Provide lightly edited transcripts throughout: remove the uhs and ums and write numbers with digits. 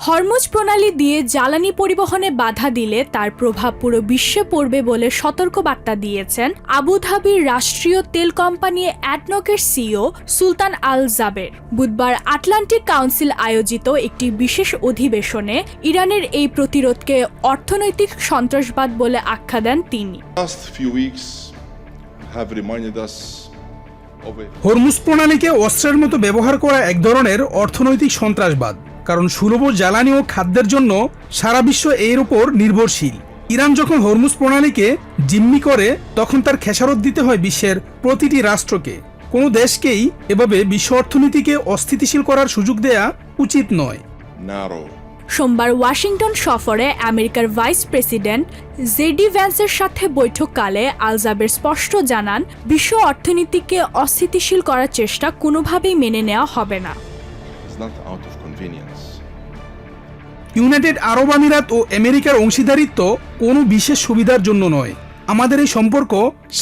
Hormuz প্রণালী দিয়ে জ্বালানি পরিবহনে বাধা দিলে তার প্রভাব পুরো বিশ্বে পড়বে বলে সতর্কবার্তা দিয়েছেন আবুধাবির রাষ্ট্রীয় তেল কোম্পানি অ্যাডনকের সিইও সুলতান আল জাবের। বুধবার আটলান্টিক কাউন্সিল আয়োজিত একটি বিশেষ অধিবেশনে ইরানের এই প্রতিরোধকে অর্থনৈতিক সন্ত্রাসবাদ বলে আখ্যা দেন তিনি। হরমুজ প্রণালীকে অস্ত্রের মতো ব্যবহার করা এক ধরনের অর্থনৈতিক সন্ত্রাসবাদ, কারণ সুলভ জ্বালানি ও খাদ্যের জন্য সারা বিশ্ব এর উপর নির্ভরশীল। ইরান যখন হরমুজ প্রণালীকে জিম্মি করে তখন তার খেসারত দিতে হয় বিশ্বের প্রতিটি রাষ্ট্রকে। কোনো দেশকেই এভাবে বিশ্ব অর্থনীতিকে অস্থিতিশীল করার সুযোগ দেয়া উচিত নয়। সোমবার ওয়াশিংটন সফরে আমেরিকার ভাইস প্রেসিডেন্ট জেডি ভ্যান্সের সাথে বৈঠককালে আল জাবের স্পষ্ট জানান, বিশ্ব অর্থনীতিকে অস্থিতিশীল করার চেষ্টা কোনোভাবেই মেনে নেওয়া হবে না। ইউনাইটেড আরব আমিরাত ও আমেরিকার অংশীদারিত্ব কোনো বিশেষ সুবিধার জন্য নয়। আমাদের এই সম্পর্ক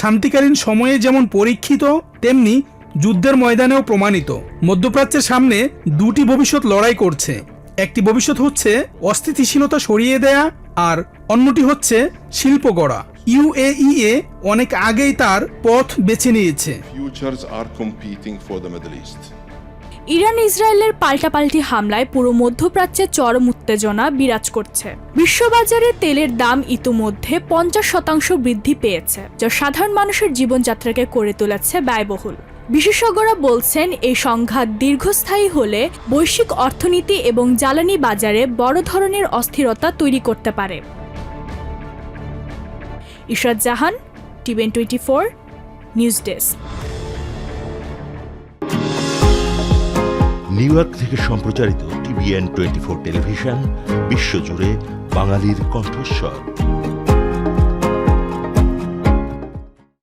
শান্তিকালীন সময়ে যেমন পরীক্ষিত, তেমনি যুদ্ধের ময়দানেও প্রমাণিত। মধ্যপ্রাচ্যের সামনে দুটি ভবিষ্যৎ লড়াই করছে। একটি ভবিষ্যৎ হচ্ছে অস্থিতিশীলতা সরিয়ে দেয়া, আর অন্যটি হচ্ছে শিল্প গড়া। ইউএইএ অনেক আগেই তার পথ বেছে নিয়েছে। ইরান ইসরায়েলের পাল্টাপাল্টি হামলায় পুরো মধ্যপ্রাচ্যে চরম উত্তেজনা বিরাজ করছে। বিশ্ববাজারে তেলের দাম ইতিমধ্যে 50% বৃদ্ধি পেয়েছে, যা সাধারণ মানুষের জীবনযাত্রাকে করে তুলেছে ব্যয়বহুল। বিশেষজ্ঞরা বলছেন, এই সংঘাত দীর্ঘস্থায়ী হলে বৈশ্বিক অর্থনীতি এবং জ্বালানি বাজারে বড় ধরনের অস্থিরতা তৈরি করতে পারে। Ishrat Jahan, TVN 24 news desk. New York থেকে সম্প্রচারিত টিভিএন 24 টেলিভিশন বিশ্বজুড়ে বাঙালির কণ্ঠস্বর।